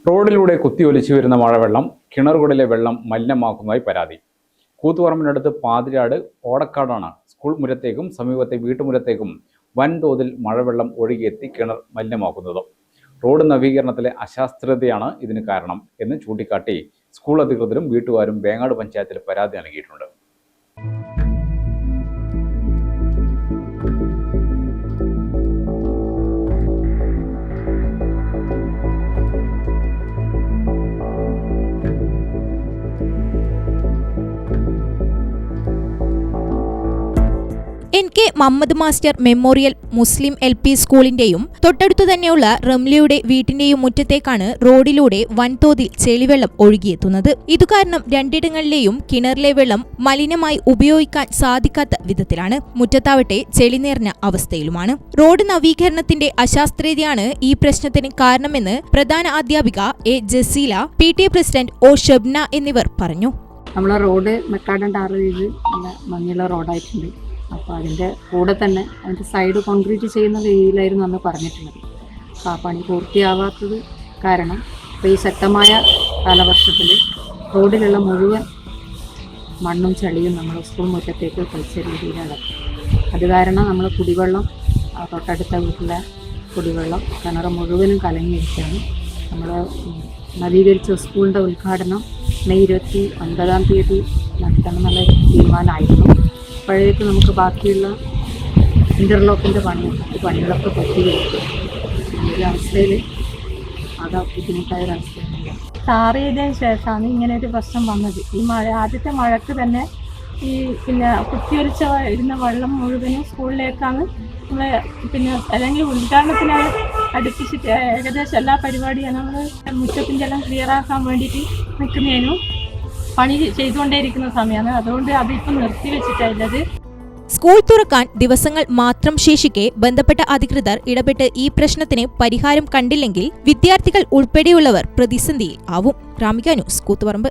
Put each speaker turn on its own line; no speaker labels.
റോഡിലൂടെ കുത്തിയൊലിച്ചു വരുന്ന മഴവെള്ളം കിണറുകളിലെ വെള്ളം മലിനമാക്കുന്നതായി പരാതി. കൂത്തുപറമ്പിനടുത്ത് പാതിരാട് ഓടക്കാടാണ് സ്കൂൾ മുറ്റത്തേക്കും സമീപത്തെ വീട്ടുമുറ്റത്തേക്കും വൻതോതിൽ മഴവെള്ളം ഒഴുകിയെത്തി കിണർ മലിനമാക്കുന്നത്. റോഡ് നവീകരണത്തിലെ അശാസ്ത്രീയതയാണ് ഇതിന് കാരണം എന്ന് ചൂണ്ടിക്കാട്ടി സ്കൂൾ അധികൃതരും വീട്ടുകാരും വേങ്ങാട് പഞ്ചായത്തിൽ പരാതി നൽകിയിട്ടുണ്ട്.
NK മുഹമ്മദ് മാസ്റ്റർ മെമ്മോറിയൽ മുസ്ലിം LP സ്കൂളിന്റെയും തൊട്ടടുത്തു തന്നെയുള്ള റംലയുടെ വീട്ടിന്റെയും മുറ്റത്തേക്കാണ് റോഡിലൂടെ വൻതോതിൽ ചെളിവെള്ളം ഒഴുകിയെത്തുന്നത്. ഇതുകാരണം രണ്ടിടങ്ങളിലെയും കിണറിലെ വെള്ളം മലിനമായി ഉപയോഗിക്കാൻ സാധിക്കാത്ത വിധത്തിലാണ്. മുറ്റത്താവട്ടെ ചെളി നിറഞ്ഞ അവസ്ഥയിലുമാണ്. റോഡ് നവീകരണത്തിന്റെ അശാസ്ത്രീയതയാണ് ഈ പ്രശ്നത്തിന് കാരണമെന്ന് പ്രധാന അധ്യാപിക A. Jaseela, PTA president O. Shabna എന്നിവർ പറഞ്ഞു.
നമ്മളെ റോഡ് മെക്കാടൻ ടാർ ചെയ്ത് നല്ല ഭംഗിയുള്ള റോഡായിട്ടുണ്ട്. അപ്പോൾ അതിൻ്റെ കൂടെ തന്നെ അതിൻ്റെ സൈഡ് കോൺക്രീറ്റ് ചെയ്യുന്ന രീതിയിലായിരുന്നു അന്ന് പറഞ്ഞിട്ടുള്ളത്. അപ്പോൾ ആ പണി പൂർത്തിയാവാത്തത് കാരണം ഇപ്പോൾ ഈ ശക്തമായ കാലവർഷത്തിൽ റോഡിലുള്ള മുഴുവൻ മണ്ണും ചളിയും നമ്മൾ സ്കൂൾ മുറ്റത്തേക്ക് കളിച്ച രീതിയിലാണ്. അത് കാരണം നമ്മൾ കുടിവെള്ളം തൊട്ടടുത്ത വീട്ടിലെ കുടിവെള്ളം കിണറ് മുഴുവനും കലങ്ങിയിരിക്കുകയാണ്. നമ്മൾ നവീകരിച്ച സ്കൂളിൻ്റെ ഉദ്ഘാടനം മെയ് 29-ാം തീയതി നടത്തണം എന്നുള്ള തീരുമാനമായിരുന്നു. അപ്പോഴേക്ക് നമുക്ക് ബാക്കിയുള്ള ഇൻ്റർലോക്കിൻ്റെ പണികളൊക്കെ പറ്റിയിരിക്കും. ഈ അവസ്ഥയിൽ ആകെ ബുദ്ധിമുട്ടായ ഒരവസ്ഥയാണ്.
ടാർ ചെയ്തതിന് ശേഷമാണ് ഇങ്ങനെ ഒരു പ്രശ്നം വന്നത്. ഈ ആദ്യത്തെ മഴക്ക് തന്നെ ഈ കുത്തിയൊലിച്ച ഇരുന്ന വെള്ളം മുഴുവനും സ്കൂളിലേക്കാണ് നമ്മൾ അല്ലെങ്കിൽ ഉദ്ഘാടനത്തിന് അടുപ്പിച്ചിട്ട് ഏകദേശം എല്ലാ പരിപാടിയും നമ്മൾ മുറ്റത്തിൻ്റെ എല്ലാം ക്ലിയറാക്കാൻ വേണ്ടിയിട്ട് നിൽക്കുന്നതിനും പണി ചെയ്തുകൊണ്ടേയിരിക്കുന്ന സമയമാണ്. അതുകൊണ്ട് അതിപ്പം നിർത്തിവെച്ചിട്ടുള്ളത്.
സ്കൂൾ തുറക്കാൻ ദിവസങ്ങൾ മാത്രം ശേഷിക്കെ ബന്ധപ്പെട്ട അധികൃതർ ഇടപെട്ട് ഈ പ്രശ്നത്തിന് പരിഹാരം കണ്ടില്ലെങ്കിൽ വിദ്യാർത്ഥികൾ ഉൾപ്പെടെയുള്ളവർ പ്രതിസന്ധിയിൽ ആവും. ഗ്രാമിക ന്യൂസ്, കൂത്തുപറമ്പ്.